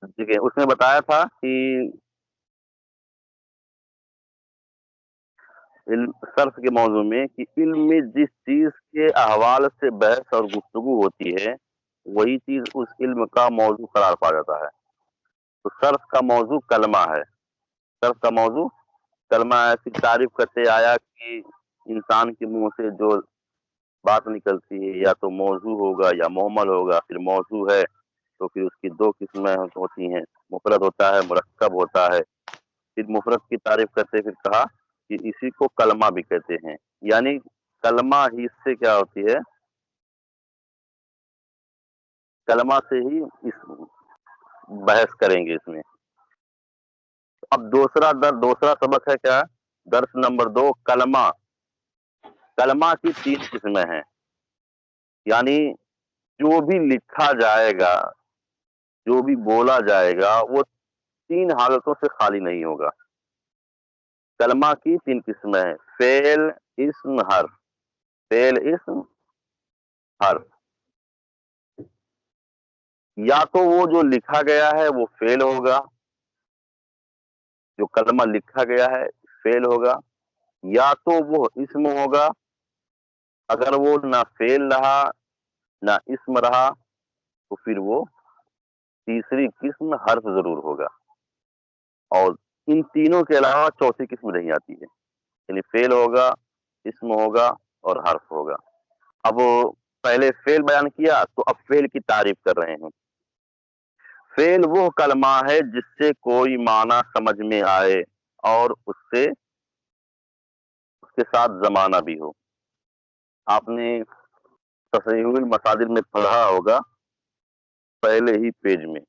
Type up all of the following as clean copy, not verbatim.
دیکھیے اس میں بتایا تھا کہ علم صرف کے موضوع میں کہ علم میں جس چیز کے احوال سے بحث اور گفتگو ہوتی ہے وہی چیز اس علم کا موضوع قرار پا جاتا ہے. تو صرف کا موضوع کلمہ ہے. صرف کا موضوع کلمہ ہے. پھر تعریف کرتے آیا کہ انسان کے منہ سے جو بات نکلتی ہے یا تو موضوع ہوگا یا محمل ہوگا. پھر موضوع ہے تو پھر اس کی دو قسمیں ہوتی ہیں, مفرد ہوتا ہے, مرکب ہوتا ہے. پھر مفرد کی تعریف کرتے پھر کہا کہ اسی کو کلمہ بھی کہتے ہیں. یعنی کلمہ ہی سے کیا ہوتی ہے, کلمہ سے ہی اس بحث کریں گے اس میں. اب دوسرا سبق ہے کیا, درس نمبر 2 کلمہ. کلمہ کی 3 قسمیں ہیں. یعنی جو بھی لکھا جائے گا, جو بھی بولا جائے گا وہ 3 حالتوں سے خالی نہیں ہوگا. کلمہ کی 3 قسمیں ہیں, فعل, اسم, حرف. فعل, اسم, حرف. یا تو وہ جو لکھا گیا ہے وہ فعل ہوگا, جو کلمہ لکھا گیا ہے فعل ہوگا, یا تو وہ اسم ہوگا. اگر وہ نہ فعل رہا نہ اسم رہا تو پھر وہ تیسری قسم حرف ضرور ہوگا. اور ان تینوں کے علاوہ چوتھی قسم نہیں آتی ہے. یعنی فعل ہوگا, اسم ہوگا اور حرف ہوگا. اب پہلے فعل بیان کیا تو اب فعل کی تعریف کر رہے ہیں. فعل وہ کلمہ ہے جس سے کوئی معنی سمجھ میں آئے اور اس کے ساتھ زمانہ بھی ہو. آپ نے تصحیح المصادر میں پڑھا ہوگا پہلے ہی پیج میں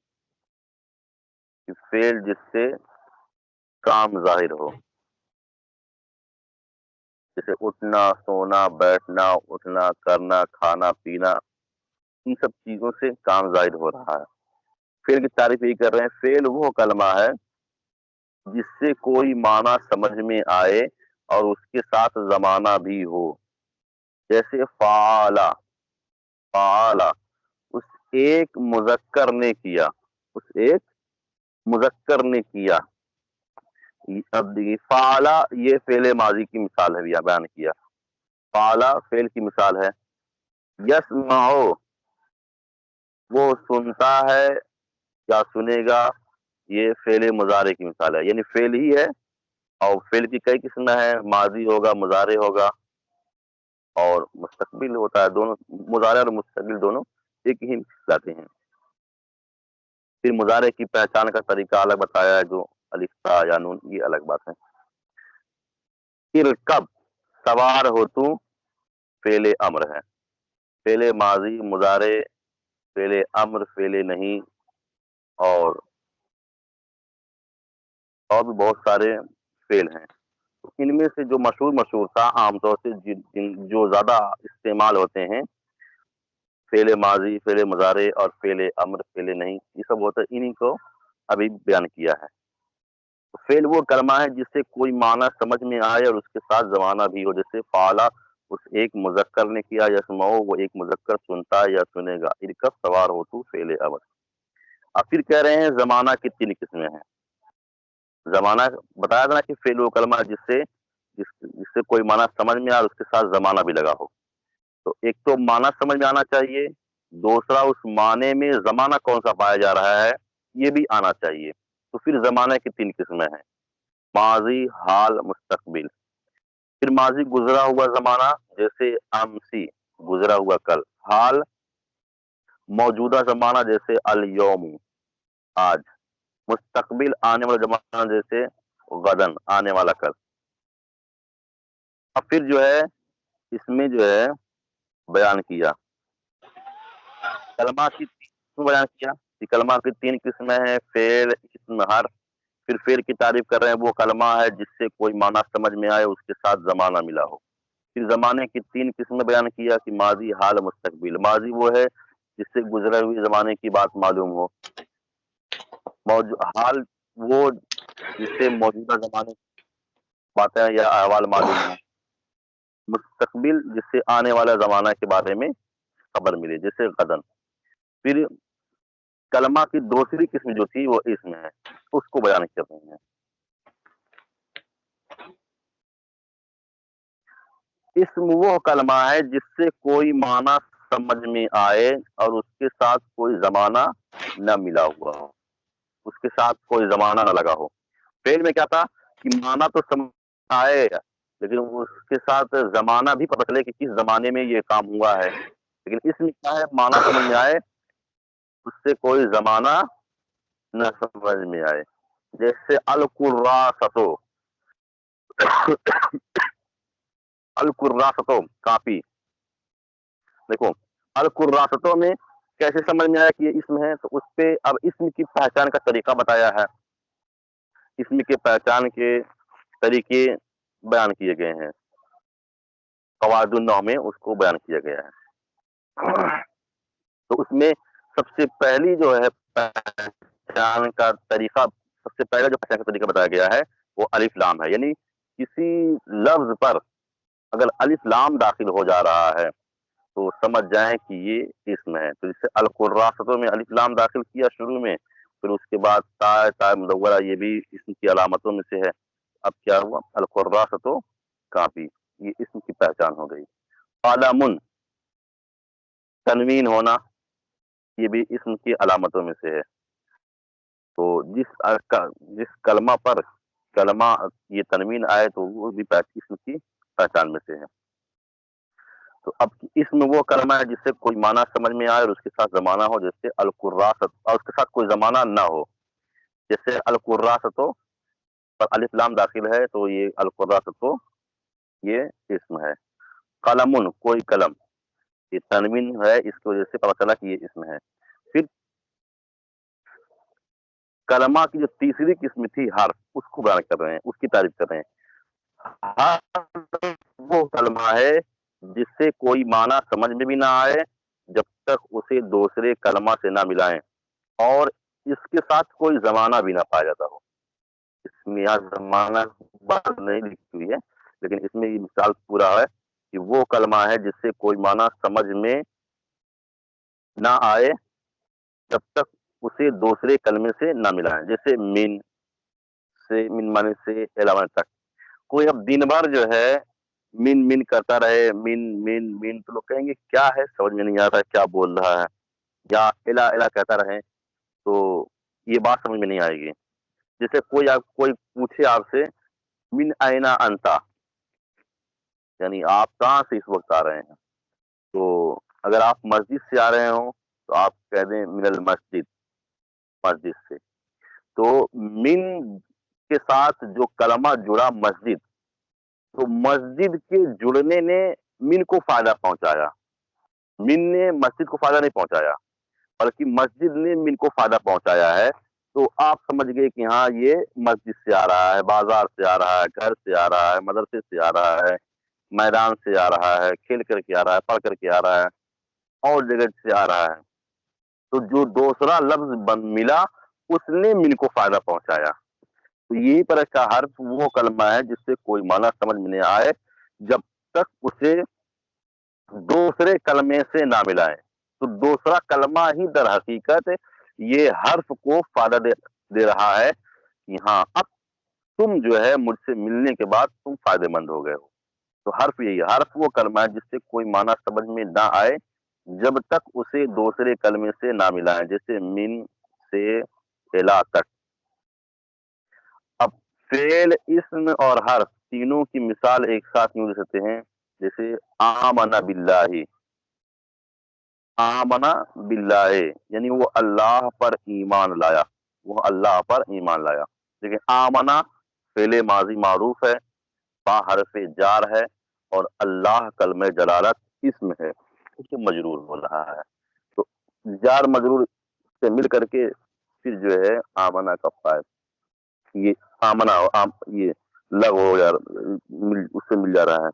کہ فعل جس سے کام ظاہر ہو, جیسے اٹھنا, سونا, بیٹھنا, اٹھنا, کرنا, کھانا, پینا, ان سب چیزوں سے کام ظاہر ہو رہا ہے. فعل کی تعریف یہی کر رہے ہیں, فعل وہ کلمہ ہے جس سے کوئی معنی سمجھ میں آئے اور اس کے ساتھ زمانہ بھی ہو. جیسے فعالا, فعالا اس ایک مذکر نے کیا, اس ایک مذکر نے کیا. اب دیکھیے فعالا یہ فعل ماضی کی مثال ہے, بیان کیا. فعالا فعل کی مثال ہے. یسمعو وہ سنتا ہے یا سنے گا, یہ فعل مضارع کی مثال ہے. یعنی فعل ہی ہے اور فعل کی کئی قسمیں ہیں, ماضی ہوگا, مضارع ہوگا اور مستقبل ہوتا ہے. دونوں مضارع اور مستقبل دونوں ایک ہی لاتے ہیں. پھر مضارع کی پہچان کا طریقہ الگ بتایا ہے, جو الف تا یا نون, یہ الگ بات ہے. ارکب سوار ہو تو فعل امر ہے. فعل ماضی, مضارع, فعل امر, فعل نہیں اور بھی بہت سارے فعل ہیں. ان میں سے جو مشہور تھا عام طور سے جو زیادہ استعمال ہوتے ہیں, فعل ماضی, فعل مضارع اور فعل امر, فعل نہیں, یہ سب ہوتا ہے. انہیں کو ابھی بیان کیا ہے. فعل وہ کلمہ ہے جس سے کوئی معنی سمجھ میں آئے اور اس کے ساتھ زمانہ بھی ہو. جیسے فعلا اس ایک مذکر نے کیا, یسمعو وہ ایک مذکر سنتا ہے یا سنے گا. ارکب سوار ہو تو فعل امر. اب پھر کہہ رہے ہیں زمانہ کی 3 قسمیں ہیں. زمانہ بتایا تھا نا کہ فعل و کلمہ جس سے کوئی معنی سمجھ میں آئے اس کے ساتھ زمانہ بھی لگا ہو. تو ایک تو معنی سمجھ میں آنا چاہیے, دوسرا اس معنی میں زمانہ کون سا پایا جا رہا ہے یہ بھی آنا چاہیے. تو پھر زمانے کی 3 قسمیں ہیں, ماضی, حال, مستقبل. پھر ماضی گزرا ہوا زمانہ, جیسے امسی گزرا ہوا کل. حال موجودہ زمانہ, جیسے الیوم آج. مستقبل آنے والا زمانہ, جیسے غدن آنے والا کل. اب پھر جو ہے اس میں جو ہے بیان کیا کلمہ کی 3 قسم بیان کیا. کلمہ کی 3 قسمیں ہیں, فعل, اسم, حرف. پھر فعل کی تعریف کر رہے ہیں, وہ کلمہ ہے جس سے کوئی معنی سمجھ میں آئے اس کے ساتھ زمانہ ملا ہو. پھر زمانے کی 3 قسمیں بیان کیا کہ ماضی, حال, مستقبل. ماضی وہ ہے جس سے گزرے ہوئے زمانے کی بات معلوم ہو. حال وہ جس سے موجودہ زمانے کی باتیں یا احوال معلوم ہو. مستقبل جس سے آنے والا زمانہ کے بارے میں خبر ملے, جیسے غدن. پھر کلمہ کی دوسری قسم جو تھی وہ اسم ہے، اس کو بیان کر رہے ہیں۔ اسم وہ کلمہ ہے جس سے کوئی معنی سمجھ میں آئے اور اس کے ساتھ کوئی زمانہ نہ ملا ہوا ہو، اس کے ساتھ کوئی زمانہ نہ لگا ہو۔ فعل میں کیا تھا کہ معنی تو سمجھ آئے لیکن اس کے ساتھ زمانہ بھی پتہ چلے کہ کس زمانے میں یہ کام ہوا ہے، لیکن اس میں کیا ہے معنی سمجھ میں آئے اس سے کوئی زمانہ نہ سمجھ میں آئے۔ جیسے القراستو، القراستو کاپی، دیکھو القراستو میں کیسے سمجھ میں آیا کہ یہ اسم ہے، تو اس پہ اب اسم کی پہچان کا طریقہ بتایا ہے، اسم کے پہچان کے طریقے بیان کیے گئے ہیں، قواعد النحو میں اس کو بیان کیا گیا ہے۔ تو اس میں سب سے پہلی جو ہے پہچان کا طریقہ، سب سے پہلا جو پہچان کا طریقہ بتایا گیا ہے وہ الف لام ہے، یعنی کسی لفظ پر اگر الف لام داخل ہو جا رہا ہے تو سمجھ جائیں کہ یہ اسم ہے۔ تو جسے القراستوں میں الف لام داخل کیا شروع میں، پھر اس کے بعد تا مدورہ، یہ بھی اسم کی علامتوں میں سے ہے۔ اب کیا ہوا؟ القراستوں کاپی، یہ اسم کی پہچان ہو گئی۔ قلم، تنوین ہونا، یہ بھی اسم کی علامتوں میں سے ہے۔ تو جس کلمہ پر کلمہ یہ تنوین آئے تو وہ بھی اسم کی پہچان میں سے ہے۔ تو اب اسم وہ کلمہ ہے جس سے کوئی معنی سمجھ میں آئے اور اس کے ساتھ زمانہ ہو، جیسے القراست، اور اس کے ساتھ کوئی زمانہ نہ ہو، جیسے القراستو پر الف لام داخل ہے تو یہ القراستو یہ اسم ہے۔ قلم، کوئی قلم، یہ تنوین ہے، اس کی وجہ سے پتہ چلا کہ یہ اسم ہے۔ پھر کلمہ کی جو تیسری قسم تھی حرف، اس کو بیان کر رہے ہیں، اس کی تعریف کر رہے ہیں۔ حرف وہ کلمہ ہے جس سے کوئی معنی سمجھ میں بھی نہ آئے جب تک اسے دوسرے کلمہ سے نہ ملائیں اور اس کے ساتھ کوئی زمانہ بھی نہ پایا جاتا ہو۔ اس میں یہاں زمانہ بات نہیں لکھی ہوئی ہے، لیکن اس میں یہ مثال پورا ہے کہ وہ کلمہ ہے جس سے کوئی معنی سمجھ میں نہ آئے جب تک اسے دوسرے کلمے سے نہ ملائیں، جیسے من سے، من معنی سے علاوہ تک۔ کوئی اب دن بھر جو ہے من کرتا رہے، من تو لوگ کہیں گے کیا ہے، سمجھ میں نہیں آتا کیا بول رہا ہے، یا الہ کہتا رہے تو یہ بات سمجھ میں نہیں آئے گی۔ جیسے کوئی پوچھے آپ سے من اینا انتا، یعنی آپ کہاں سے اس وقت آ رہے ہیں، تو اگر آپ مسجد سے آ رہے ہوں تو آپ کہہ دیں من المسجد، مسجد سے۔ تو من کے ساتھ جو کلمہ جڑا مسجد، تو مسجد کے جڑنے نے من کو فائدہ پہنچایا، من نے مسجد کو فائدہ نہیں پہنچایا بلکہ مسجد نے من کو فائدہ پہنچایا ہے۔ تو آپ سمجھ گئے کہ ہاں یہ مسجد سے آ رہا ہے، بازار سے آ رہا ہے، گھر سے آ رہا ہے، مدرسے سے آ رہا ہے، میدان سے آ رہا ہے، کھیل کر کے آ رہا ہے، پڑھ کر کے آ رہا ہے، اور جگہ سے آ رہا ہے۔ تو جو دوسرا لفظ ملا اس نے من کو فائدہ پہنچایا۔ تو یہی پر کا حرف وہ کلمہ ہے جس سے کوئی معنی سمجھ میں نہیں آئے جب تک اسے دوسرے کلمے سے نہ ملائے۔ تو دوسرا کلمہ ہی در حقیقت یہ حرف کو فائدہ دے رہا ہے کہ ہاں اب تم جو ہے مجھ سے ملنے کے بعد تم فائدے مند ہو گئے ہو۔ تو حرف یہی، حرف وہ کلمہ ہے جس سے کوئی معنی سمجھ میں نہ آئے جب تک اسے دوسرے کلمے سے نہ ملائیں، جیسے من سے الا تک۔ اب فعل، اسم اور حرف تینوں کی مثال ایک ساتھ یوں دے سکتے ہیں، جیسے آمن باللہ، آمن باللہ یعنی وہ اللہ پر ایمان لایا، وہ اللہ پر ایمان لایا۔ لیکن آمنا فعل ماضی معروف ہے، با حرف جار ہے، اور اللہ کلمہ جلالت اسم ہے، اسے مجرور ہو رہا ہے۔ تو جار مجرور سے مل کر کے پھر جو ہے آمنا کا فائل، یہ آمنا یہ لگ ہو جا اس سے مل جا رہا ہے۔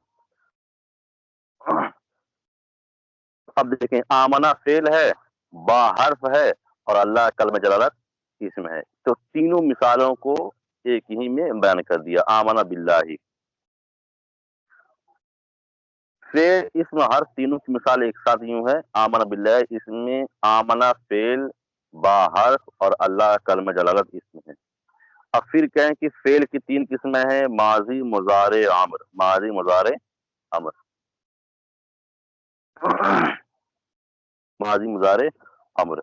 اب دیکھیں آمنا فعل ہے، با حرف ہے، اور اللہ کلمہ جلالت اسم ہے۔ تو تینوں مثالوں کو ایک ہی میں بیان کر دیا، آمنا باللہ۔ فعل، اسم، حرف تینوں کی مثال ایک ساتھ یوں ہے، آمن باللہ، اس میں آمنا فعل، با حرف اور اللہ کا کلمہ جلالت اسم ہے۔ اب پھر کہیں کہ فعل کی 3 قسمیں ہیں، ماضی، مضارع، امر۔ ماضی، مضارع، امر۔ ماضی، مضارع، امر۔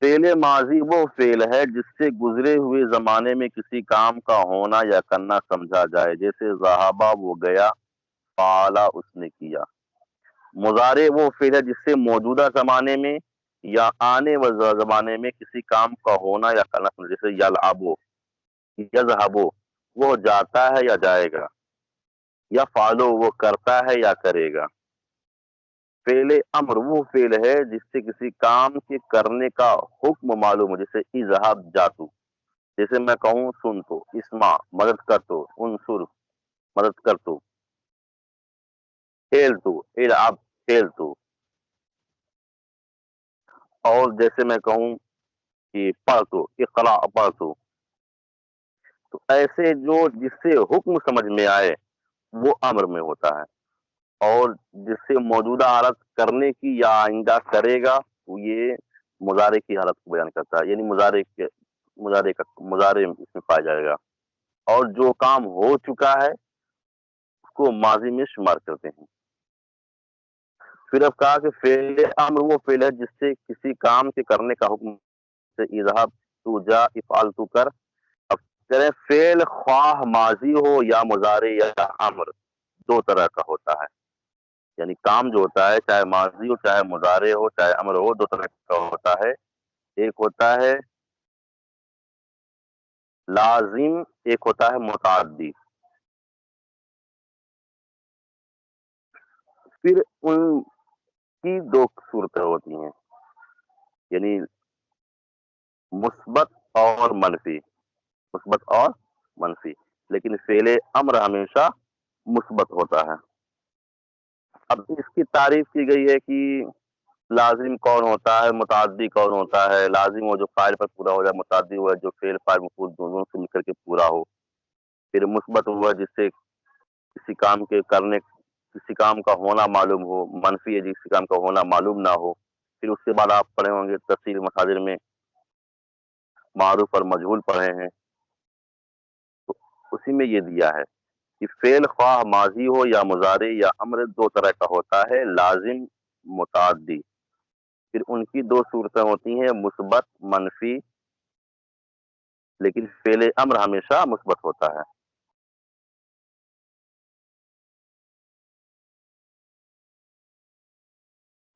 فعل ماضی وہ فعل ہے جس سے گزرے ہوئے زمانے میں کسی کام کا ہونا یا کرنا سمجھا جائے، جیسے ذہابہ وہ گیا، فعلا اس نے کیا۔ مضارع وہ فعل ہے جس سے موجودہ زمانے میں یا آنے والے زمانے میں کسی کام کا ہونا یا کرنا سمجھا، جیسے یلعبو، یذہبو وہ جاتا ہے یا جائے گا، یا فعلو وہ کرتا ہے یا کرے گا۔ فعل امر وہ فعل ہے جس سے کسی کام کے کرنے کا حکم معلوم ہو، جیسے اذهب جاتو، جیسے میں کہوں سن تو، اسمع مدد کر تو، انصر مدد کر تو، کھیل تو، العب کھیل تو، اور جیسے میں کہوں کہ پڑھ تو، اقرا پڑھ تو۔ تو ایسے جو جس سے حکم سمجھ میں آئے وہ امر میں ہوتا ہے، اور جس سے موجودہ حالت کرنے کی یا آئندہ کرے گا تو یہ مضارع کی حالت کو بیان کرتا ہے، یعنی مضارع اس میں پایا جائے گا، اور جو کام ہو چکا ہے اس کو ماضی میں شمار کرتے ہیں۔ پھر اب کہا کہ فعل امر وہ فعل ہے جس سے کسی کام کے کرنے کا حکم، سے اذهب تو جا، افعل تو کر۔ اب کریں فعل خواہ ماضی ہو یا مضارع یا امر، 2 طرح کا ہوتا ہے، یعنی کام جو ہوتا ہے چاہے ماضی ہو چاہے مضارع ہو چاہے امر ہو، 2 طرح کا ہوتا ہے۔ ایک ہوتا ہے لازم، ایک ہوتا ہے متعدی۔ پھر ان کی 2 صورتیں ہوتی ہیں، یعنی مثبت اور منفی، مثبت اور منفی، لیکن فعل امر ہمیشہ مثبت ہوتا ہے۔ اب اس کی تعریف کی گئی ہے کہ لازم کون ہوتا ہے، متعدی کون ہوتا ہے۔ لازم وہ جو فاعل پر پورا ہو جائے، متعدی ہوا جو فعل فاعل مفعول دونوں سے مل کر کے پورا ہو۔ پھر مثبت ہوا جس سے کسی کام کے کرنے، کسی کام کا ہونا معلوم ہو۔ منفی ہے جس کام کا ہونا معلوم نہ ہو۔ پھر اس کے بعد آپ پڑھے ہوں گے تفصیل مصادر میں معروف اور مجہول پڑھے ہیں، تو اسی میں یہ دیا ہے کہ فعل خواہ ماضی ہو یا مضارع یا امر 2 طرح کا ہوتا ہے، لازم، متعدی۔ پھر ان کی 2 صورتیں ہوتی ہیں، مثبت، منفی، لیکن فعل امر ہمیشہ مثبت ہوتا ہے۔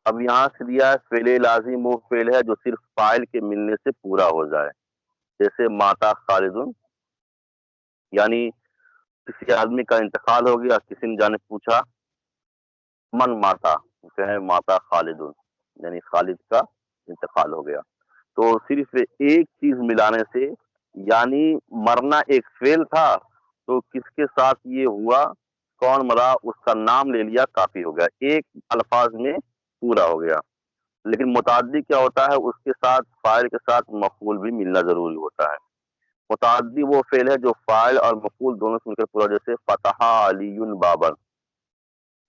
اب یہاں سے دیا ہے فعل لازم وہ فعل ہے جو صرف فاعل کے ملنے سے پورا ہو جائے، جیسے ماتا خالد، یعنی کسی آدمی کا انتقال ہو گیا، کسی نے جانے پوچھا من ماتا، کہیں ماتا خالد، یعنی خالد کا انتقال ہو گیا۔ تو صرف ایک چیز ملانے سے، یعنی مرنا ایک فعل تھا تو کس کے ساتھ یہ ہوا، کون مرا اس کا نام لے لیا، کافی ہو گیا، ایک الفاظ میں پورا ہو گیا۔ لیکن متعدی کیا ہوتا ہے، اس کے ساتھ فاعل کے ساتھ مفعول بھی ملنا ضروری ہوتا ہے۔ متعدی وہ فعل ہے جو فاعل اور مفعول دونوں سے مل کر پورا، جیسے فتح علی بابن،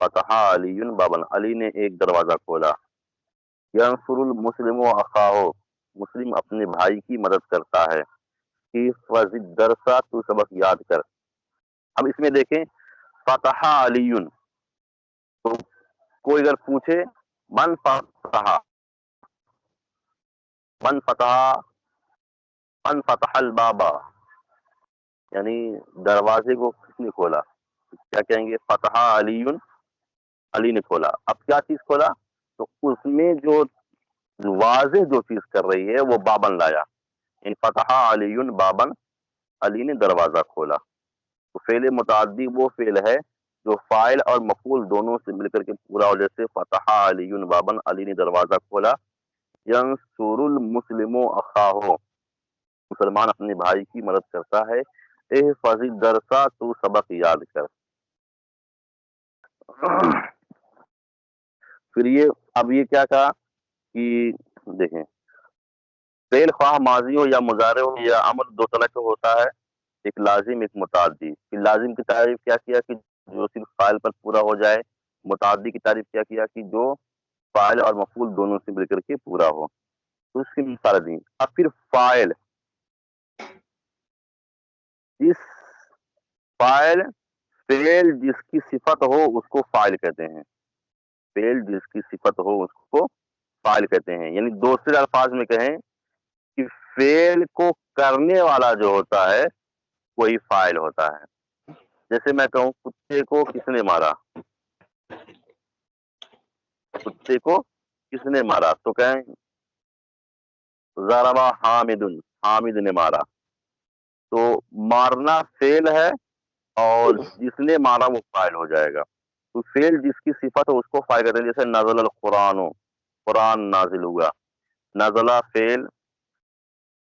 فتح علی بابن، علی نے ایک دروازہ کھولا۔ ینصر المسلم و اخاہ، مسلم اپنے بھائی کی مدد کرتا ہے۔ کہ فضل درسا تو سبق یاد کر۔ اب اس میں دیکھیں فتح علی، تو کوئی اگر پوچھے من فتح، من فتح، من فتح البابا، یعنی دروازے کو کس نے کھولا، کیا کہیں گے، فتح علی، علی نے کھولا۔ اب کیا چیز کھولا، تو اس میں جو واضح جو چیز کر رہی ہے وہ بابن لایا، ان فتح علی بابن، علی نے دروازہ کھولا۔ تو فعل متعدی وہ فعل ہے جو فاعل اور مفعول دونوں سے مل کر کے پورا ہو، جیسے فتح علی بابن، علی نے دروازہ کھولا۔ ینصر المسلم اخاہ، مسلمان اپنے بھائی کی مدد کرتا ہے۔ احفظ الدرسا تو سبق یاد کر۔ پھر یہ اب یہ کیا کہا کہ دیکھیں فعل خواہ ماضی ہو یا مضارع ہو یا امر 2 طرح کا ہوتا ہے، ایک لازم ایک متعدی۔ پھر لازم کی تعریف کیا کیا کہ جو صرف فاعل پر پورا ہو جائے۔ متعدی کی تعریف کیا کیا کہ جو فاعل اور مفعول دونوں سے مل کر کے پورا ہو۔ تو اس کی مثال دی. اب پھر فاعل، جس فاعل فعل جس کی صفت ہو اس کو فاعل کہتے ہیں. فعل جس کی صفت ہو اس کو فاعل کہتے ہیں. یعنی دوسرے الفاظ میں کہیں کہ فعل کو کرنے والا جو ہوتا ہے وہی فاعل ہوتا ہے. جیسے میں کہوں کتے کو کس نے مارا، کتے کو کس نے مارا، تو کہیں ضربہ حامد، حامد نے مارا. تو مارنا فعل ہے اور جس نے مارا وہ فاعل ہو جائے گا. تو فعل جس کی صفت ہو اس کو فاعل کہتے ہیں. جیسے نزل القرآن، قرآن نازل ہوا. نزلہ فعل،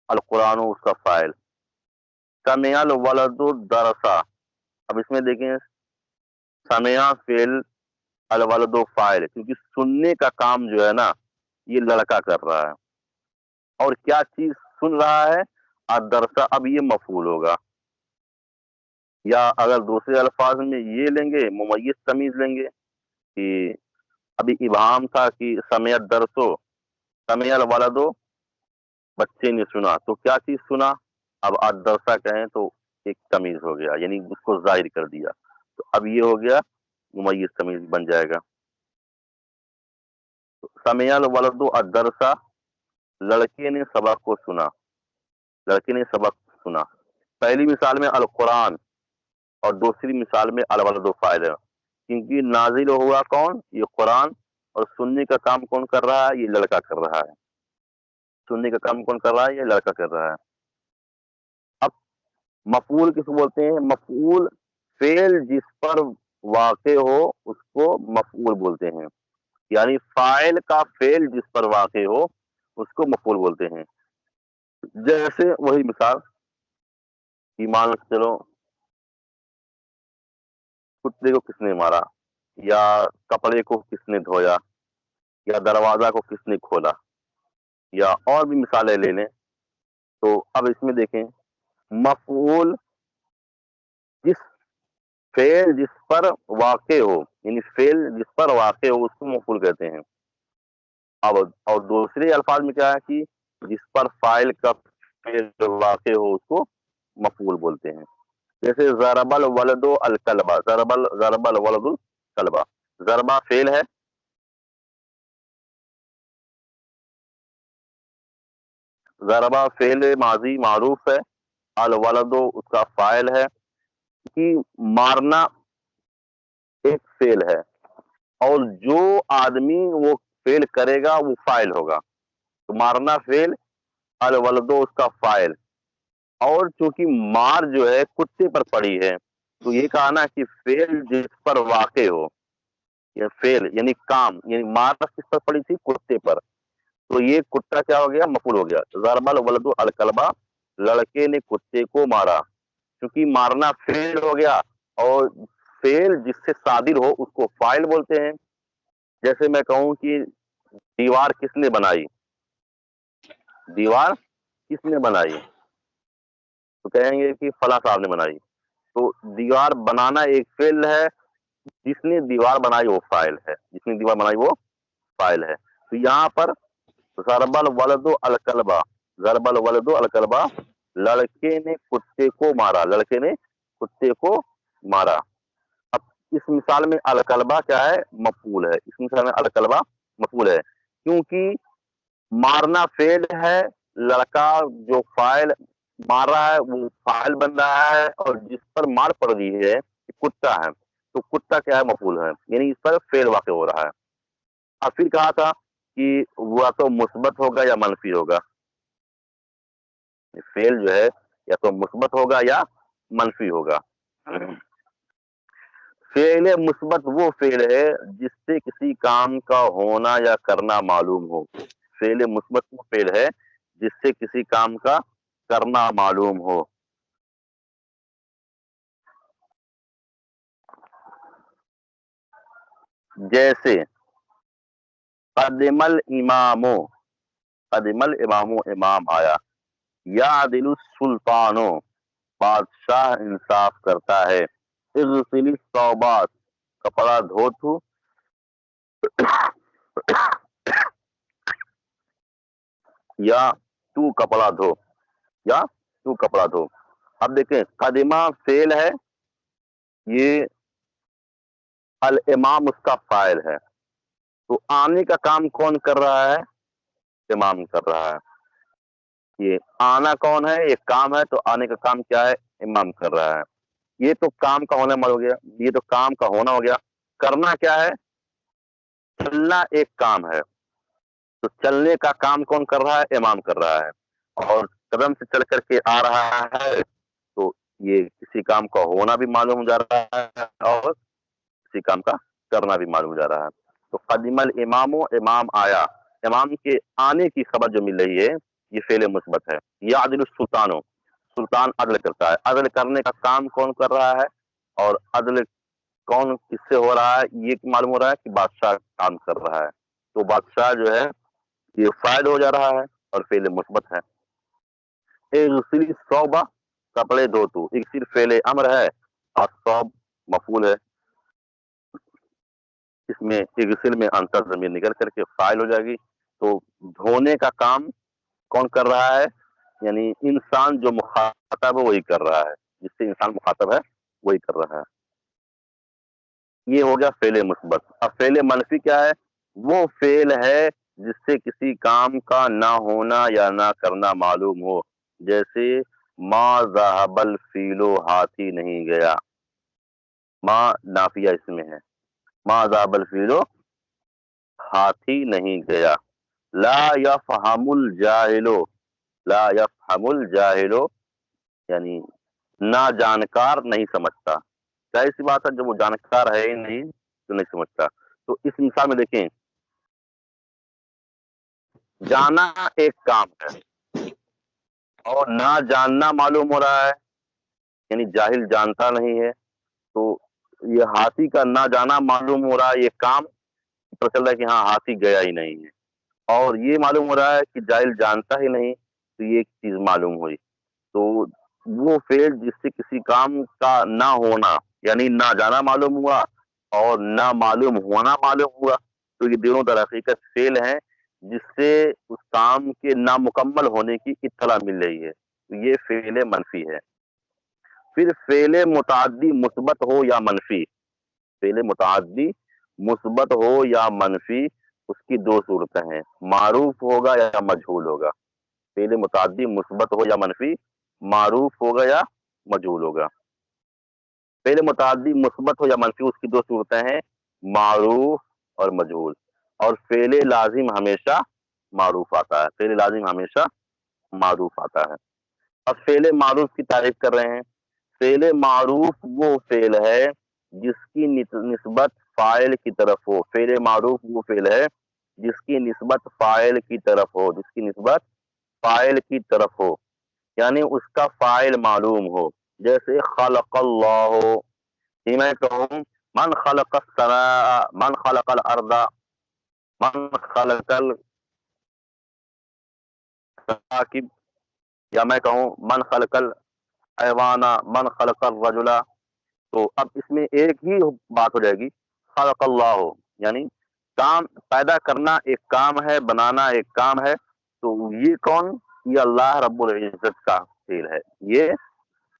القرآن اس کا فاعل. سمع الولد درسا. اب اس میں دیکھیں سمع فعل، الولد فاعل، کیونکہ سننے کا کام جو ہے نا یہ لڑکا کر رہا ہے. اور کیا چیز سن رہا ہے؟ الدرسا. اب یہ مفعول ہوگا. یا اگر دوسرے الفاظ میں یہ لیں گے ممیز تمیز لیں گے کہ ابھی ابہام تھا کہ سمع الدرسو، سمع الولدو، بچے نے سنا. تو کیا چیز سنا؟ اب الدرسا کہیں تو ایک تمیز ہو گیا، یعنی اس کو ظاہر کر دیا. تو اب یہ ہو گیا ممیز تمیز بن جائے گا. سمع الولدو الدرسا، لڑکے نے سبق کو سنا، لڑکے نے سبق سنا. پہلی مثال میں القرآن اور دوسری مثال میں الولد فاعل ہے. کیونکہ نازل ہوا کون؟ یہ قرآن. اور سننے کا کام کون کر رہا ہے؟ یہ لڑکا کر رہا ہے. سننے کا کام کون کر رہا ہے؟ یہ لڑکا کر رہا ہے. اب مفعول کس کو بولتے ہیں؟ مفعول فعل جس پر واقع ہو اس کو مفعول بولتے ہیں. یعنی فاعل کا فعل جس پر واقع ہو اس کو مفعول بولتے ہیں. جیسے وہی مثال کہ مان کے چلو کتے کو کس نے مارا، یا کپڑے کو کس نے دھویا، یا دروازہ کو کس نے کھولا، یا اور بھی مثالیں لے لیں. تو اب اس میں دیکھیں مفعول جس فعل جس پر واقع ہو، یعنی فعل جس پر واقع ہو اس کو مفعول کہتے ہیں. اب اور دوسرے الفاظ میں کیا ہے کہ جس پر فاعل کا فعل واقع ہو اس کو مفعول بولتے ہیں. جیسے ضرب الولد الکلبہ، ضرب الولد الکلبہ. ضربہ فعل ہے، ضربہ فعل ماضی معروف ہے، الولد اس کا فاعل ہے. کہ مارنا ایک فعل ہے اور جو آدمی وہ فعل کرے گا وہ فاعل ہوگا. تو مارنا فعل، الولد اس کا فاعل. اور چونکہ مار جو ہے کتے پر پڑی ہے تو یہ کہا نا کہ فعل جس پر واقع ہو، یا فعل یعنی کام، یعنی مار کس پر پڑی تھی؟ کتے پر. تو یہ کتا کیا ہو گیا؟ مفعول ہو گیا. ضرب الولد الکلبہ، لڑکے نے کتے کو مارا. کیونکہ مارنا فعل ہو گیا اور فعل جس سے صادر ہو اس کو فاعل بولتے ہیں. جیسے میں کہوں کہ دیوار کس نے بنائی، دیوار کس نے بنائی، تو کہیں گے کہ فلاں صاحب نے بنائی. تو دیوار بنانا ایک فعل ہے، جس نے دیوار بنائی وہ فاعل ہے، جس نے دیوار بنائی وہ فاعل ہے. تو یہاں پر ضرب الولد الکلبہ، ضرب الولد الکلبہ، لڑکے نے کتے کو مارا، لڑکے نے کتے کو مارا. اب اس مثال میں الکلبہ کیا ہے؟ مفعول ہے. اس مثال میں الکلبہ مفعول ہے کیونکہ مارنا فعل ہے، لڑکا جو فاعل مار رہا ہے وہ فاعل بن رہا ہے، اور جس پر مار پڑ رہی ہے کتا ہے تو کتا کیا ہے؟ مفعول ہے. یعنی اس پر فعل واقع ہو رہا ہے. اب پھر کہا تھا کہ وہ تو مثبت ہوگا یا منفی ہوگا. فعل جو ہے یا تو مثبت ہوگا یا منفی ہوگا. فعل مثبت وہ فعل ہے جس سے کسی کام کا ہونا یا کرنا معلوم ہو. فعل مثبت وہ فعل ہے جس سے کسی کام کا کرنا معلوم ہو. جیسے قدم الامام، قدم الامام، امام آیا. یعدل السلطان، بادشاہ انصاف کرتا ہے. اغسل الثوبات، کپڑا دھو تو. یا تو کپڑا دھو، یا تو کپڑا دھو۔ اب دیکھیں قدمہ فعل ہے، یہ الامام اس کا فاعل ہے، تو آنے کا کام کون کر رہا ہے؟ امام کر رہا ہے۔ یہ آنا کون ہے؟ یہ کام ہے، تو آنے کا کام کیا ہے؟ امام کر رہا ہے۔ یہ تو کام کا ہونا ہو گیا، یہ تو کام کا ہونا ہو گیا۔ کرنا کیا ہے؟ چلنا ایک کام ہے، تو چلنے کا کام کون کر رہا ہے؟ امام کر رہا ہے۔ اور قدم سے چل کر کے آ رہا ہے، تو یہ کسی کام کا ہونا بھی معلوم ہو جا رہا ہے اور کسی کام کا کرنا بھی معلوم ہو جا رہا ہے۔ تو قدم الامام، امام آیا، امام کے آنے کی خبر جو مل رہی ہے یہ فعل مثبت ہے۔ یعدل السلطان، سلطان عدل کرتا ہے، عدل کرنے کا کام کون کر رہا ہے؟ اور عدل کون کس سے ہو رہا ہے یہ معلوم ہو رہا ہے کہ بادشاہ کام کر رہا ہے، تو بادشاہ جو ہے یہ فاعل ہو جا رہا ہے اور فعل مثبت ہے۔ اغسل الثوب، کپڑے دھو تو، اغسل فعل امر ہے اور ثوب مفعول ہے، اس میں اغسل میں انتر ضمیر نکل کر کے فاعل ہو جائے گی، تو دھونے کا کام کون کر رہا ہے؟ یعنی انسان جو مخاطب ہے وہی کر رہا ہے، جس سے انسان مخاطب ہے وہی کر رہا ہے۔ یہ ہو گیا فعل مثبت۔ اب فعل منفی کیا ہے؟ وہ فعل ہے جس سے کسی کام کا نہ ہونا یا نہ کرنا معلوم ہو، جیسے ما ذهب الفیل، ہاتھی نہیں گیا، ما نافیہ اس میں ہے، ما ذهب الفیل، ہاتھی نہیں گیا۔ لا یفہم الجاہل، لا یفہم الجاہل یعنی نہ جانکار نہیں سمجھتا، ظاہر سی بات ہے جب وہ جانکار ہے ہی نہیں تو نہیں سمجھتا۔ تو اس مثال میں دیکھیں، جانا ایک کام ہے اور نہ جاننا معلوم ہو رہا ہے، یعنی جاہل جانتا نہیں ہے، تو یہ ہاتھی کا نہ جانا معلوم ہو رہا ہے، یہ کام پتہ چل رہا ہے کہ ہاں ہاتھی گیا ہی نہیں ہے، اور یہ معلوم ہو رہا ہے کہ جاہل جانتا ہی نہیں، تو یہ ایک چیز معلوم ہوئی۔ تو وہ فعل جس سے کسی کام کا نہ ہونا یعنی نہ جانا معلوم ہوا اور نہ معلوم ہونا معلوم ہوا، تو یہ دونوں در حقیقت فعل ہیں جس سے اس کام کے نامکمل ہونے کی اطلاع مل رہی ہے، تو یہ فعل منفی ہے۔ پھر فعل متعدی مثبت ہو یا منفی، فعل متعدی مثبت ہو یا منفی، اس کی دو صورتیں ہیں، معروف ہوگا یا مجہول ہوگا۔ فعل متعدی مثبت ہو یا منفی، معروف ہوگا یا مجہول ہوگا۔ فعل متعدی مثبت ہو یا منفی، اس کی دو صورتیں ہیں، معروف اور مجہول۔ اور فعل لازم ہمیشہ معروف آتا ہے، فعل لازم ہمیشہ معروف آتا ہے۔ اب فعل معروف کی تعریف کر رہے ہیں۔ فعل معروف وہ فعل ہے جس کی نسبت فاعل کی طرف ہو، فعل معروف وہ فعل ہے جس کی نسبت فاعل کی طرف ہو، جس کی نسبت فاعل کی طرف ہو، یعنی اس کا فاعل معلوم ہو۔ جیسے خلق اللہ، یہ میں کہوں من خلق السماء، من خلق الارض، من خلق الراکب، یا میں کہوں من خلق الحیوان، من خلق الرجل، تو اب اس میں ایک ہی بات ہو جائے گی، خلق اللہ، یعنی کام پیدا کرنا ایک کام ہے، بنانا ایک کام ہے، تو یہ کون؟ یہ اللہ رب العزت کا فعل ہے، یہ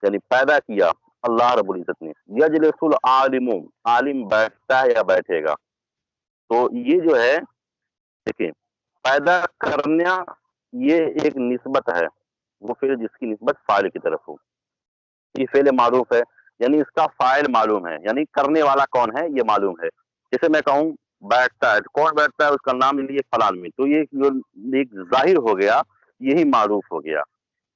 یعنی پیدا کیا اللہ رب العزت نے۔ یجلس العالم، عالم بیٹھتا ہے یا بیٹھے گا، تو یہ جو ہے دیکھیں پیدا کرنا یہ ایک نسبت ہے، وہ فعل جس کی نسبت فاعل کی طرف ہو، یہ فعل معروف ہے، یعنی اس کا فاعل معلوم ہے، یعنی کرنے والا کون ہے یہ معلوم ہے۔ جیسے میں کہوں بیٹھتا ہے، کون بیٹھتا ہے؟ اس کا نام لیے فلاں آدمی، تو یہ جو ایک ظاہر ہو گیا یہی معروف ہو گیا،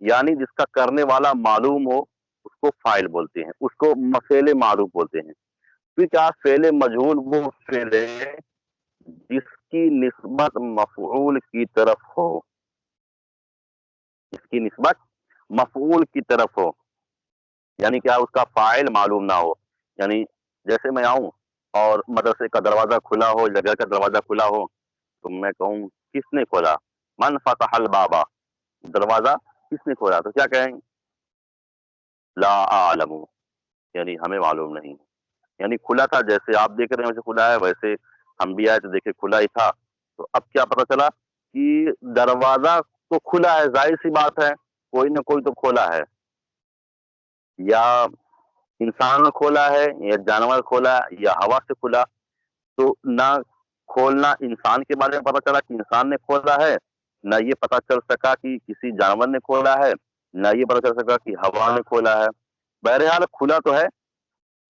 یعنی جس کا کرنے والا معلوم ہو اس کو فاعل بولتے ہیں، اس کو فعل معروف بولتے ہیں۔ پھر کیا فعل مجہول وہ فعل ہے جس کی نسبت مفعول کی طرف ہو، جس کی نسبت مفعول کی طرف ہو، یعنی کیا اس کا فاعل معلوم نہ ہو، یعنی جیسے میں آؤں اور مدرسے کا دروازہ کھلا ہو یا گھر کا دروازہ کھلا ہو، تو میں کہوں کس نے کھولا؟ من فتح البابا، دروازہ کس نے کھولا؟ تو کیا کہیں؟ لا اعلم، یعنی ہمیں معلوم نہیں، یعنی کھلا تھا، جیسے آپ دیکھ رہے ہیں ویسے کھلا ہے، ویسے ہم بھی آئے تو دیکھے کھلا ہی تھا، تو اب کیا پتہ چلا کہ دروازہ تو کھلا ہے، ظاہر سی بات ہے کوئی نہ کوئی تو کھولا ہے، یا انسان نے کھولا ہے یا جانور کھولا یا ہوا سے کھلا. تو نہ کھولنا انسان کے بارے میں پتا چلا کہ انسان نے کھولا ہے، نہ یہ پتا چل سکا کہ کسی جانور نے کھولا ہے، نہ یہ پتا چل سکا کہ ہوا نے کھولا ہے. بہرحال کھلا تو ہے.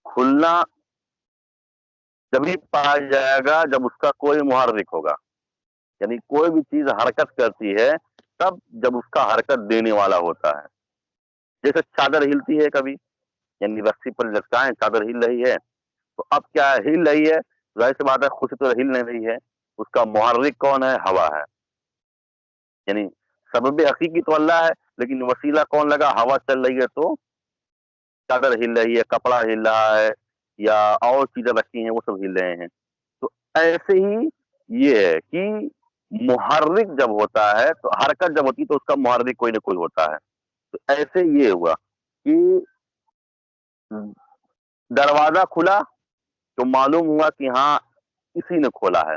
کھلنا جبھی پایا جائے گا جب اس کا کوئی محرک ہوگا، یعنی کوئی بھی چیز حرکت کرتی ہے تب جب اس کا حرکت دینے والا ہوتا ہے. جیسے چادر ہلتی ہے کبھی، یعنی رسی پر لٹکائیں چادر ہل رہی ہے، تو اب کیا ہے، ہل رہی ہے، ظاہر سی بات ہے خود سے تو ہل نہیں رہی ہے، اس کا محرک کون ہے؟ ہوا ہے. یعنی سبب حقیقی تو اللہ ہے، لیکن وسیلہ کون لگا؟ ہوا چل رہی ہے تو چادر ہل رہی ہے، کپڑا ہل رہا ہے، یا اور چیزیں رکھی ہیں وہ سب ہل رہے ہیں. تو ایسے ہی یہ ہے کہ محرک جب ہوتا ہے تو حرکت جب ہوتی ہے تو اس کا محرک کوئی نہ کوئی ہوتا ہے. تو ایسے یہ ہوا کہ دروازہ کھلا تو معلوم ہوا کہ ہاں اسی نے کھولا ہے.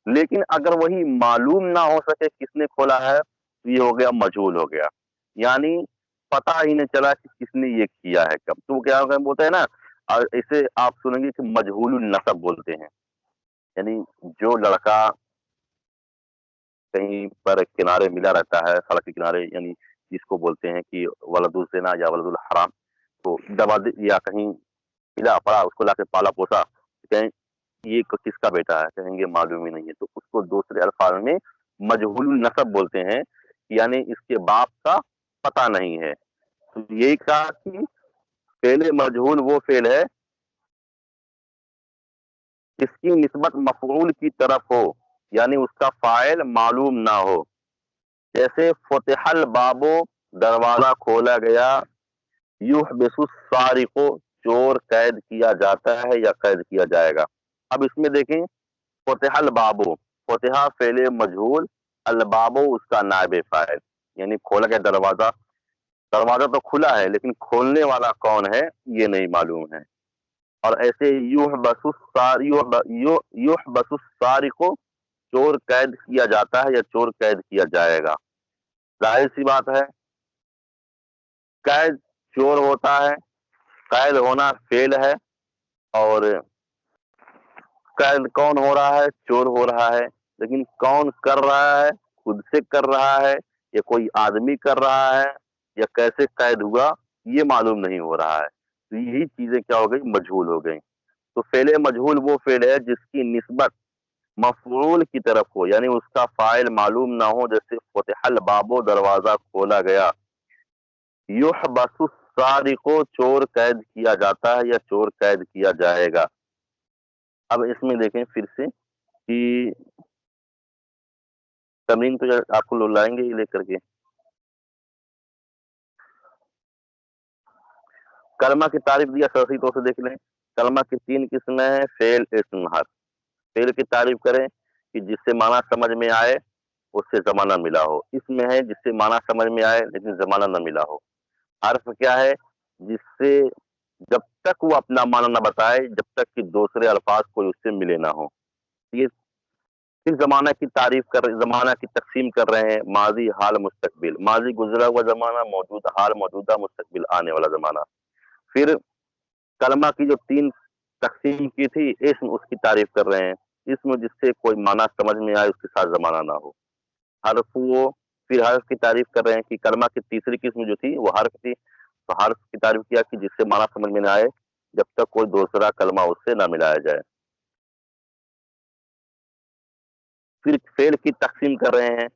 لیکن اگر وہی معلوم نہ ہو سکے کس نے کھولا ہے تو یہ ہو گیا مجہول ہو گیا، یعنی پتا ہی نہیں چلا کہ کس نے یہ کیا ہے کب. تو کیا بولتے ہیں نا، اور اسے آپ سنیں گے کہ مجہول النسب بولتے ہیں. یعنی جو لڑکا کہیں پر کنارے ملا رہتا ہے سڑک کے کنارے، یعنی جس کو بولتے ہیں کہ ولد الزنا یا ولد الحرام، تو یا کہیں ملا پڑا اس کو لا کے پالا پوسا، کہیں یہ کس کا بیٹا ہے، کہیں گے معلوم ہی نہیں ہے، تو اس کو دوسرے الفاظ میں مجہول النسب بولتے ہیں، یعنی اس کے باپ کا پتہ نہیں ہے. تو یہی کہا کہ فعل مجہول وہ فعل ہے جس کی نسبت مفعول کی طرف ہو، یعنی اس کا فاعل معلوم نہ ہو. جیسے فتح الباب، دروازہ کھولا گیا، یحبس السارق، چور قید کیا جاتا ہے یا قید کیا جائے گا. اب اس میں دیکھیں، فتح الباب، فتح فعل مجہول، الباب اس کا نائب فاعل، یعنی کھولا گیا دروازہ. دروازہ تو کھلا ہے لیکن کھولنے والا کون ہے یہ نہیں معلوم ہے. اور ایسے یحبس السارق، چور قید کیا جاتا ہے یا چور قید کیا جائے گا. ظاہر سی بات ہے قید چور ہوتا ہے، قید ہونا فعل ہے، اور قید کون ہو رہا ہے؟ چور ہو رہا ہے. لیکن کون کر رہا ہے؟ خود سے کر رہا ہے یا کوئی آدمی کر رہا ہے یا کیسے قید ہوا یہ معلوم نہیں ہو رہا ہے. تو یہی چیزیں کیا ہو گئی؟ مجہول ہو گئی. تو فعل مجہول وہ فعل ہے جس کی نسبت مفعول کی طرف ہو، یعنی اس کا فاعل معلوم نہ ہو. جیسے فتح الباب، دروازہ کھولا گیا، یحبس السارق، چور قید کیا جاتا ہے یا چور قید کیا جائے گا. اب اس میں دیکھیں پھر سے کہ تمرین تو آپ کو لائیں گے ہی لے کر کے. کلمہ کی تعریف دیا سرسی طور سے دیکھ لیں. کلمہ کی 3 قسمیں ہیں، فعل، اسم، حرف. فعل کی تعریف کریں کہ جس سے معنی سمجھ میں آئے اس سے زمانہ ملا ہو. اسم ہے جس سے معنی سمجھ میں آئے لیکن زمانہ نہ ملا ہو. حرف کیا ہے؟ جس سے جب تک وہ اپنا معنی نہ بتائے جب تک کہ دوسرے الفاظ کوئی اس سے ملے نہ ہو. یہ پھر زمانہ کی تعریف کر رہے، زمانہ کی تقسیم کر رہے ہیں، ماضی، حال، مستقبل. ماضی گزرا ہوا زمانہ، موجودہ حال موجودہ، مستقبل آنے والا زمانہ. پھر کلمہ کی جو 3 تقسیم کی تھی، اسم اس کی تعریف کر رہے ہیں. اسم جس سے کوئی معنی سمجھ میں آئے اس کے ساتھ زمانہ نہ ہو. حرف وہ پھر حرف کی تعریف کر رہے ہیں کہ کلمہ کی تیسری قسم جو تھی وہ حرف تھی. تو حرف کی تعریف کیا کہ جس سے معنی سمجھ میں نہ آئے جب تک کوئی دوسرا کلمہ اس سے نہ ملایا جائے. پھر فعل کی تقسیم کر رہے ہیں،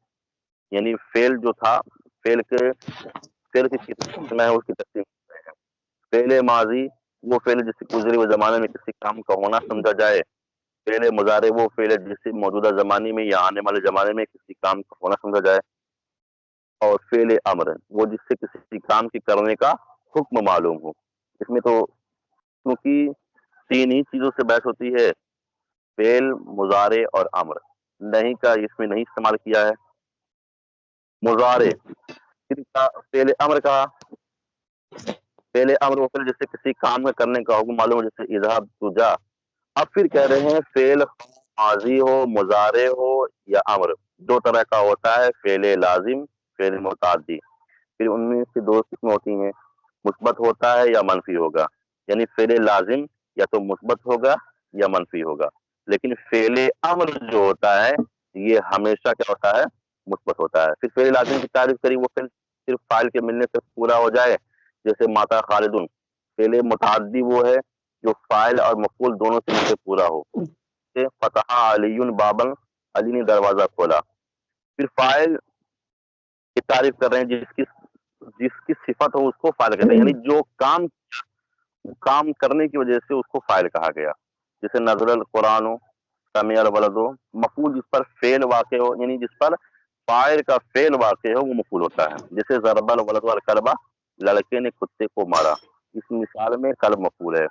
یعنی فعل جو تھا، فعل کی قسم ہے اس کی تقسیم کر رہے ہیں. فعل ماضی وہ فعل جس سے گزرے ہوئے زمانے میں کسی کام کا ہونا سمجھا جائے. فعل مضارع وہ فعل ہے جس سے موجودہ زمانے میں یا آنے والے زمانے میں کسی کام کا ہونا سمجھا جائے. اور فعل امر وہ جس سے کسی کام کی کرنے کا حکم معلوم ہو. اس میں تو کیونکہ 3 ہی چیزوں سے بحث ہوتی ہے، فعل، مضارع اور امر. نہیں کا اس میں نہیں استعمال کیا ہے. مضارع فعل امر کا، فعل امر وہ فعل جس سے کسی کام میں کرنے کا حکم معلوم ہو، جیسے اذهب تو جا. اب پھر کہہ رہے ہیں فعل ماضی ہو، مضارع ہو یا امر، 2 طرح کا ہوتا ہے. فعل لازم فعل متعدی. پھر ان میں سے دو قسمیں ہوتی ہیں, مثبت ہوتا ہے یا منفی ہوگا. یعنی فعل لازم یا تو مثبت ہوگا یا منفی ہوگا, لیکن فعل امر جو ہوتا ہے یہ ہمیشہ کیا ہوتا ہے, مثبت ہوتا ہے. پھر فعل لازم کی تعریف کری, وہ فعل صرف فاعل کے ملنے سے پورا ہو جائے, جیسے ماتا خالدن. فعل متعدی وہ ہے جو فاعل اور مفعول دونوں سے مل کے پورا ہو, جیسے فتح علی بابن, علی نے دروازہ کھولا. پھر فاعل کی تعریف کر رہے ہیں, جس کی صفت ہو اس کو فاعل کہتے ہیں, یعنی جو کام کرنے کی وجہ سے اس کو فاعل کہا گیا. جیسے نزل القرآن ہو, سمع الولد ہو. مفعول جس پر فعل واقع ہو, یعنی جس پر فاعل کا فعل واقع ہو وہ مفعول ہوتا ہے. جیسے ضرب الولد الکلبہ, لڑکے نے کتے کو مارا. اس مثال میں کلب مفعول ہے.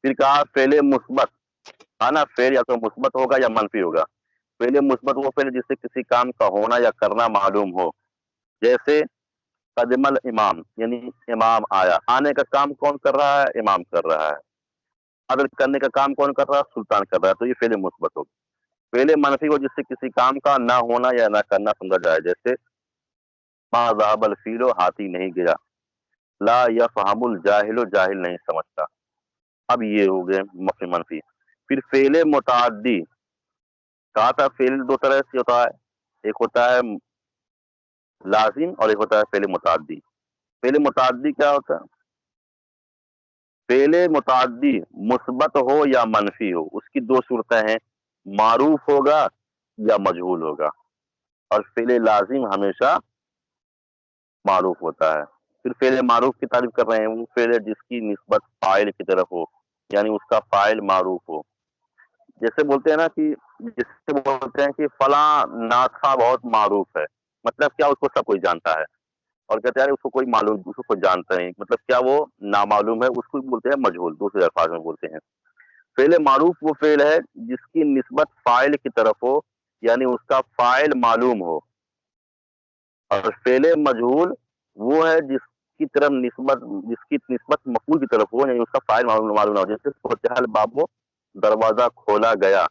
پھر کہا فعل مثبت, نا فعل یا تو مثبت ہوگا یا منفی ہوگا. فعل مثبت وہ فعل جس سے کسی کام کا ہونا یا کرنا معلوم ہو, جیسے قدم الامام, یعنی امام آیا. آنے کا کام کون کر رہا ہے, امام کر رہا ہے. عدل کرنے کا کام کون کر رہا ہے, سلطان کر رہا ہے. تو یہ فعل مثبت ہوگا. فعل منفی ہو جس سے کسی کام کا نہ ہونا یا نہ کرنا سمجھا جائے, جیسے ما ذهب الفیل, ہاتھی نہیں گیا. لا یفہم الجاہل, جاہل نہیں سمجھتا. اب یہ ہو گئے منفی. پھر فعل متعدی, کہا تھا فعل دو طرح سے ہوتا ہے, ایک ہوتا ہے لازم اور ایک ہوتا ہے فعل متعدی. فعل متعدی کیا ہوتا ہے, فعل متعدی مثبت ہو یا منفی ہو, اس کی دو صورتیں ہیں, معروف ہوگا یا مجہول ہوگا. اور فعل لازم ہمیشہ معروف ہوتا ہے. پھر فعل معروف کی تعریف کر رہے ہیں, وہ فعل ہے جس کی نسبت فاعل کی طرف ہو, یعنی اس کا فاعل معروف ہو. جیسے بولتے ہیں نا کہ جس سے بولتے ہیں کہ فلاں ناخواں بہت معروف ہے, مطلب کیا, اس کو سب کوئی جانتا ہے. اور کہتے ہیں اس کو کوئی معلوم, اس کو کوئی جانتا نہیں, مطلب کیا وہ نامعلوم ہے, اس کو بولتے ہیں مجہول. دوسرے الفاظ میں بولتے ہیں فعل معروف وہ فعل ہے جس کی نسبت فاعل کی طرف ہو, یعنی اس کا فاعل معلوم ہو. اور فعل مجہول وہ ہے جس کی نسبت مفعول کی طرف ہو, یعنی اس کا فاعل معلوم نہ ہو. جیسے فتح الباب, دروازہ کھولا گیا.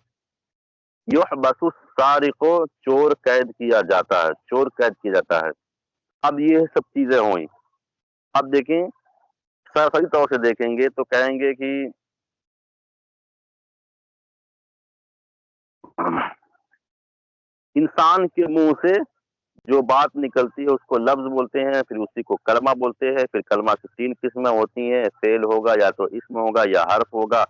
یحبس السارق, چور قید کیا جاتا ہے, چور قید کیا جاتا ہے. اب یہ سب چیزیں ہوئیں. اب دیکھیں سرسری طور سے دیکھیں گے تو کہیں گے کہ انسان کے منہ سے جو بات نکلتی ہے اس کو لفظ بولتے ہیں, پھر اسی کو کلمہ بولتے ہیں. پھر کلمہ کی تین قسمیں ہوتی ہیں, فعل ہوگا یا تو اسم ہوگا یا حرف ہوگا.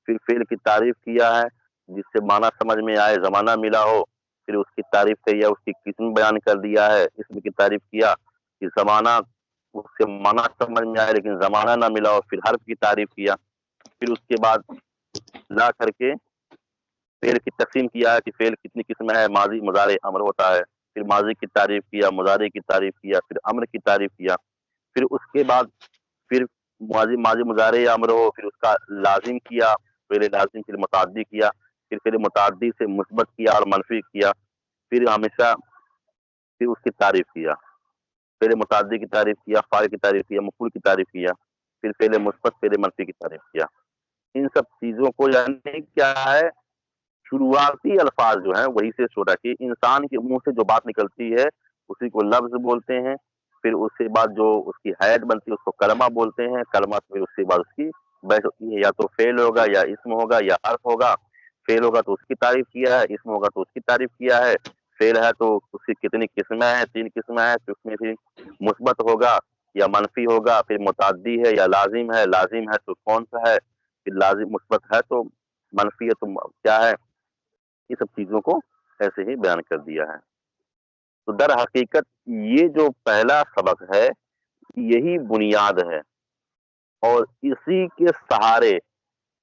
پھر فعل کی تعریف کیا ہے جس سے معنی سمجھ میں آئے, زمانہ ملا ہو. پھر اس کی تعریف کری ہے, اس کی قسم بیان کر دیا ہے. اسم کی تعریف کیا کہ زمانہ اس سے معنی سمجھ میں آئے لیکن زمانہ نہ ملا ہو. پھر حرف کی تعریف کیا. پھر اس کے بعد لا کر کے فعل کی تقسیم کیا ہے کہ فعل کتنی قسم ہے, ماضی مضارع امر ہوتا ہے. پھر ماضی کی تعریف کیا, مضارع کی تعریف کیا, پھر امر کی تعریف کیا. پھر اس کے بعد پھر ماضی مضارع امر ہو, پھر اس کا لازم کیا, فعل لازم, پھر متعدی کیا, پھر فعل متعدی سے مثبت کیا اور منفی کیا. پھر ہمیشہ پھر اس کی تعریف کیا, فعل متعدی کی تعریف کیا, فاعل کی تعریف کیا, مفعول کی تعریف کیا. پھر فعل مثبت, فعل منفی کی تعریف کیا. ان سب چیزوں کو یعنی کیا ہے, شروعاتی الفاظ جو ہیں وہی سے چھوڑا کہ انسان کے منہ سے جو بات نکلتی ہے اسی کو لفظ بولتے ہیں. پھر اس کے بعد جو اس کی حیت بنتی ہے اس کو کلمہ بولتے ہیں. کلمہ پھر اس کے بعد اس کی بحث ہوتی ہے, یا تو فعل ہوگا یا اسم ہوگا یا حرف ہوگا. فعل ہوگا تو اس کی تعریف کیا ہے, اسم ہوگا تو اس کی تعریف کیا ہے. فعل ہے تو اس کی کتنی قسمیں ہیں, تین قسمیں ہیں. پھر اس میں پھر مثبت ہوگا یا منفی ہوگا. پھر متعدی ہے یا لازم ہے, لازم ہے تو کون سا ہے, پھر لازم مثبت ہے تو منفی ہے تو کیا ہے. یہ سب چیزوں کو ایسے ہی بیان کر دیا ہے. تو در حقیقت یہ جو پہلا سبق ہے یہی بنیاد ہے, اور اسی کے سہارے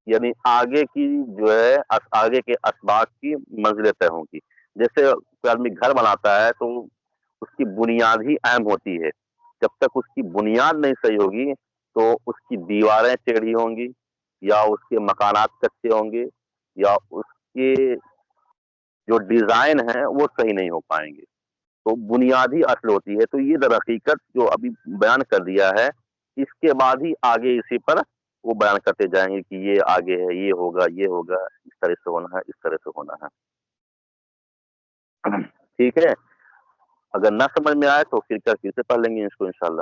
یعنی آگے کی جو ہے آگے کے اسباق کی منزلیں طے ہوں گی. جیسے کوئی آدمی گھر بناتا ہے تو اس کی بنیاد ہی اہم ہوتی ہے. جب تک اس کی بنیاد نہیں صحیح ہوگی تو اس کی دیواریں ٹیڑھی ہوں گی, یا اس کے مکانات کچے ہوں گے, یا اس کے جو ڈیزائن ہیں وہ صحیح نہیں ہو پائیں گے. تو بنیادی اصل ہوتی ہے. تو یہ در حقیقت جو ابھی بیان کر دیا ہے اس کے بعد ہی آگے اسی پر وہ بیان کرتے جائیں گے کہ یہ آگے ہے, یہ ہوگا, یہ ہوگا, اس طرح سے ہونا ہے, اس طرح سے ہونا ہے. ٹھیک ہے. اگر نہ سمجھ میں آئے تو پھر کر پھر سے پڑھ لیں گے اس کو انشاءاللہ.